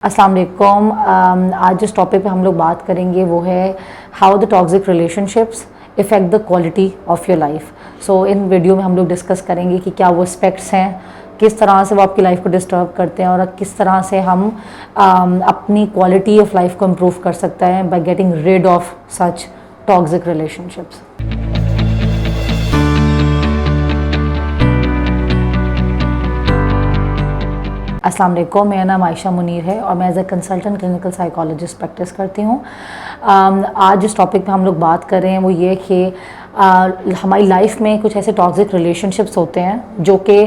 अस्सलाम वालेकुम। आज जिस टॉपिक पे हम लोग बात करेंगे वो है how the toxic relationships effect the quality of your life. So in video में हम लोग डिस्कस करेंगे कि क्या वो एस्पेक्ट्स हैं, किस तरह से वो आपकी लाइफ को डिस्टर्ब करते हैं और किस तरह से हम अपनी क्वालिटी ऑफ लाइफ को इम्प्रूव कर सकते हैं by getting rid of such toxic relationships. अस्सलाम वालेकुम, मेरा नाम आयशा मुनीर है और मैं as a consultant clinical psychologist practice करती हूँ। आज जिस टॉपिक पे हम लोग बात कर रहे हैं वो ये कि हमारी लाइफ में कुछ ऐसे टॉक्सिक रिलेशनशिप्स होते हैं जो कि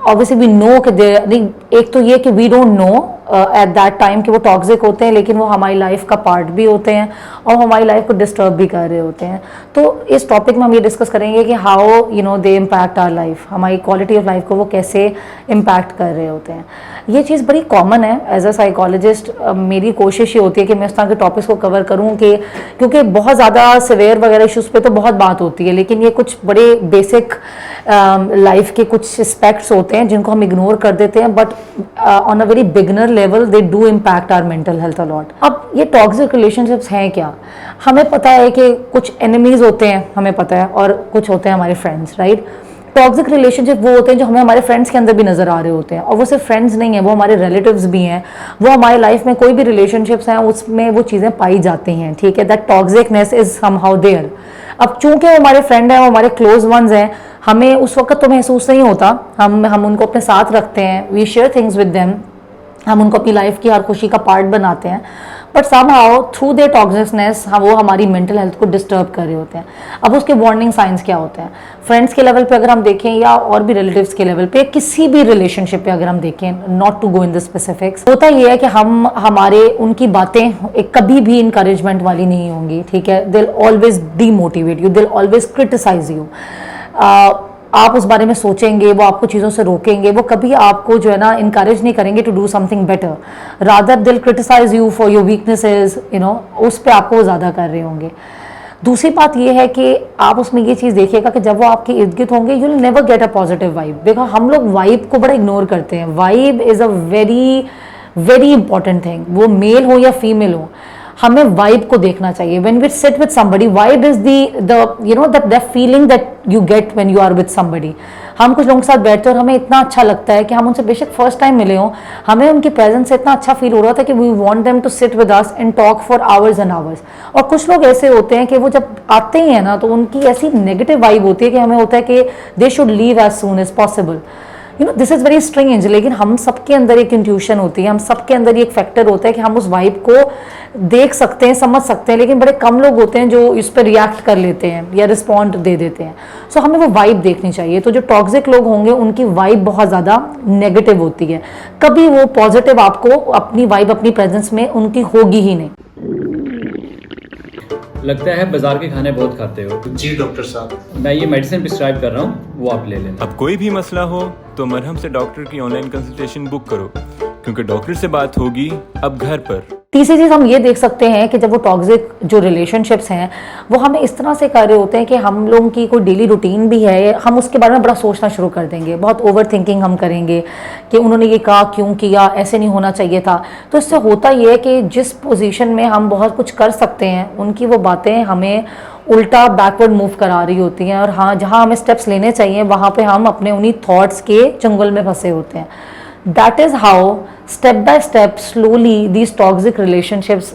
ऑब्वियसली वी नो कि एक तो ये कि we don't know at that time कि वो टॉक्सिक होते हैं, लेकिन वो हमारी लाइफ का पार्ट भी होते हैं और हमारी लाइफ को डिस्टर्ब भी कर रहे होते हैं। तो इस टॉपिक में हम ये डिस्कस करेंगे कि how they impact our life, हमारी क्वालिटी ऑफ लाइफ को वो कैसे इम्पैक्ट कर रहे होते हैं। ये चीज़ बड़ी कॉमन है। एज अ साइकोलॉजिस्ट मेरी कोशिश ये होती है कि मैं इस तरह के टॉपिक्स को कवर करूँ कि क्योंकि बहुत ज़्यादा सिवियर वगैरह इशूज़ पे तो बहुत बात होती है, लेकिन ये कुछ बड़े बेसिक लाइफ के कुछ एस्पेक्ट्स होते हैं जिनको हम इग्नोर कर देते हैं, but on a very beginner level they do impact our mental health a lot. अब ये टॉक्सिक रिलेशनशिप्स हैं क्या? हमें पता है कि कुछ एनिमीज होते हैं, हमें पता है, और कुछ होते हैं हमारे फ्रेंड्स, राइट। टॉक्सिक रिलेशनशिप वो होते हैं जो हमें हमारे फ्रेंड्स के अंदर भी नजर आ रहे होते हैं, और वो सिर्फ फ्रेंड्स नहीं है, वो हमारे रिलेटिव्स भी हैं, वो हमारी लाइफ में कोई भी रिलेशनशिप्स हैं उसमें वो चीज़ें पाई जाती हैं, ठीक है। That toxicness is somehow there. अब चूंकि वो हमारे फ्रेंड हैं, वो हमारे क्लोज वंस हैं, हमें उस वक्त तो महसूस नहीं होता, हम उनको अपने साथ रखते हैं, we share things with them, हम उनको अपनी लाइफ की हर खुशी का पार्ट बनाते हैं, बट समहाउ थ्रू देयर टॉक्सिकनेस वो हमारी मेंटल हेल्थ को डिस्टर्ब कर रहे होते हैं। अब उसके वार्निंग साइंस क्या होते हैं? फ्रेंड्स के लेवल पे अगर हम देखें या और भी रिलेटिव्स के लेवल पे, किसी भी रिलेशनशिप पे अगर हम देखें, not to go in the specifics, होता ये है कि हमारे उनकी बातें कभी भी इंकरेजमेंट वाली नहीं होंगी, ठीक है। They will always demotivate you, they will always criticise you. आप उस बारे में सोचेंगे, वो आपको चीज़ों से रोकेंगे, वो कभी आपको जो है ना इनकरेज नहीं करेंगे to do something better, rather they'll criticize you for your weaknesses, उस पर आपको वो ज़्यादा कर रहे होंगे। दूसरी बात ये है कि आप उसमें ये चीज़ देखिएगा कि जब वो आपके इर्द गिर्द होंगे you will never get a positive vibe. देखो, हम लोग वाइब को बड़ा इग्नोर करते हैं। Vibe is a very very important thing, वो मेल हो या फीमेल हो, हमें वाइब को देखना चाहिए। When we sit with somebody, vibe is the feeling that you get when you are with somebody. हम कुछ लोगों के साथ बैठते हैं और हमें इतना अच्छा लगता है कि हम उनसे बेशक फर्स्ट टाइम मिले हों, हमें उनकी प्रेजेंस से इतना अच्छा फील हो रहा था कि we want them to sit with us and talk for hours and hours. और कुछ लोग ऐसे होते हैं कि वो जब आते ही हैं ना, तो उनकी ऐसी नेगेटिव वाइब होती है कि हमें होता है कि they should leave as soon as possible. This is very strange, लेकिन हम सबके अंदर एक इंट्यूशन होती है, हम सबके अंदर एक फैक्टर होता है कि हम उस वाइब को देख सकते हैं, समझ सकते हैं, लेकिन बड़े कम लोग होते हैं जो इस पर रिएक्ट कर लेते हैं या रिस्पॉन्ड दे देते हैं। सो हमें वो वाइब देखनी चाहिए। तो जो टॉक्सिक लोग होंगे उनकी वाइब बहुत ज़्यादा नेगेटिव होती है, कभी वो पॉजिटिव आपको अपनी वाइब, अपनी प्रेजेंस में उनकी होगी ही नहीं। लगता है बाजार के खाने बहुत खाते हो। जी डॉक्टर साहब, मैं ये मेडिसिन प्रिस्क्राइब कर रहा हूँ, वो आप ले लेना। अब कोई भी मसला हो तो मरहम से डॉक्टर की ऑनलाइन कंसल्टेशन बुक करो, क्योंकि डॉक्टर से बात होगी अब घर पर। तीसरी चीज़ हम ये देख सकते हैं कि जब वो टॉक्सिक जो रिलेशनशिप्स हैं वो हमें इस तरह से कर रहे होते हैं कि हम लोगों की कोई डेली रूटीन भी है, हम उसके बारे में बड़ा सोचना शुरू कर देंगे, बहुत ओवर थिंकिंग हम करेंगे कि उन्होंने ये कहा, क्यों किया, ऐसे नहीं होना चाहिए था। तो इससे होता ये है कि जिस पोजीशन में हम बहुत कुछ कर सकते हैं, उनकी वो बातें हमें उल्टा बैकवर्ड मूव करा रही होती हैं, और हाँ, जहाँ हमें स्टेप्स लेने चाहिए वहाँ पर हम अपने उन्हीं थॉट्स के चंगुल में फंसे होते हैं। That is how step by step slowly these toxic relationships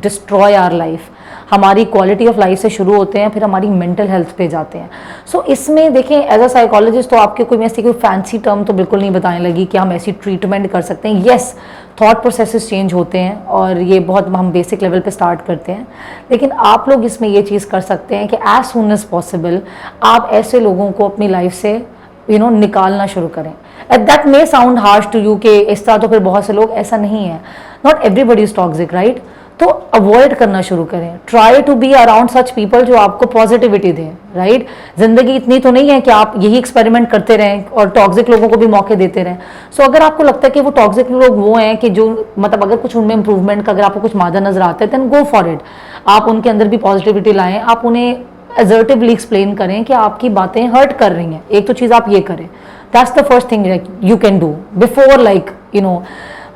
destroy our life। हमारी क्वालिटी ऑफ लाइफ से शुरू होते हैं, फिर हमारी मेंटल हेल्थ पे जाते हैं। सो इसमें देखें, एज अ साइकोलॉजिस्ट तो आपके कोई ऐसी कोई फैंसी टर्म तो बिल्कुल नहीं बताने लगी कि हम ऐसी ट्रीटमेंट कर सकते हैं। येस, थॉट प्रोसेसेस चेंज होते हैं और ये बहुत हम बेसिक लेवल पे स्टार्ट करते हैं, लेकिन आप लोग इसमें ये चीज़ कर सकते हैं कि एज सून एज पॉसिबल आप ऐसे लोगों को अपनी लाइफ से निकालना शुरू करें। At that may sound harsh to you कि इस तरह तो फिर बहुत से लोग, ऐसा नहीं है, not everybody is toxic, right. तो अवॉइड करना शुरू करें, try to be around such people जो आपको पॉजिटिविटी दें, राइट। जिंदगी इतनी तो नहीं है कि आप यही एक्सपेरिमेंट करते रहें और टॉक्सिक लोगों को भी मौके देते रहें। सो अगर आपको लगता है कि वो टॉक्सिक लोग वो हैं कि जो मतलब अगर कुछ उनमें इंप्रूवमेंट का अगर आपको कुछ मादा नजर आता है, देन गो फॉर इट। आप उनके अंदर भी पॉजिटिविटी लाएं, आप उन्हें असर्टिवली एक्सप्लेन करें कि आपकी बातें हर्ट कर रही हैं। एक तो चीज़ आप ये करें, that's the first thing you can do before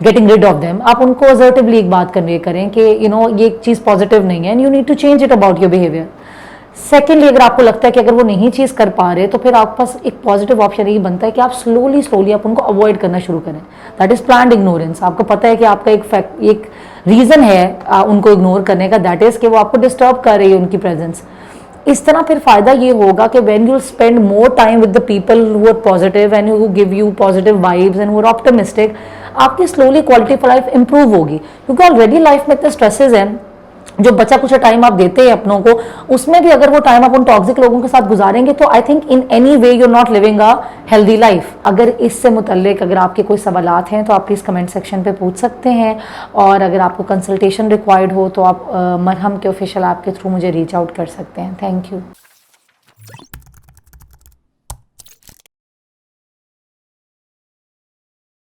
getting rid of them, आप उनको असर्टिवली एक बात कन्वे करें कि ये एक चीज़ पॉजिटिव नहीं है and you need to change it about your behaviour. Secondly, अगर आपको लगता है कि अगर वो नहीं चीज़ कर पा रहे तो फिर आपके पास एक पॉजिटिव ऑप्शन यही बनता है कि आप स्लोली आप उनको अवॉइड करना शुरू करें। That is planned ignorance. आपको पता है कि आपका एक रीज़न है उनको इग्नोर करने का, दैट इज़ कि वो आपको डिस्टर्ब कर रही है उनकी प्रेजेंस। इस तरह फिर फ़ायदा ये होगा कि when you spend more time with the people who are positive and who give you positive vibes and who are optimistic, आपकी slowly quality of life improve होगी। क्योंकि ऑलरेडी लाइफ में इतने स्ट्रेसेस हैं, जो बचा कुछ टाइम आप देते हैं अपनों को, उसमें भी अगर वो टाइम आप उन टॉक्सिक लोगों के साथ गुजारेंगे तो I think in any way you are not living a healthy life. अगर इससे मुतल्लिक अगर आपके कोई सवालात हैं तो आप प्लीज़ कमेंट सेक्शन पे पूछ सकते हैं, और अगर आपको कंसल्टेशन रिक्वायर्ड हो तो आप मरहम के ऑफिशियल ऐप के थ्रू मुझे रीच आउट कर सकते हैं। Thank you.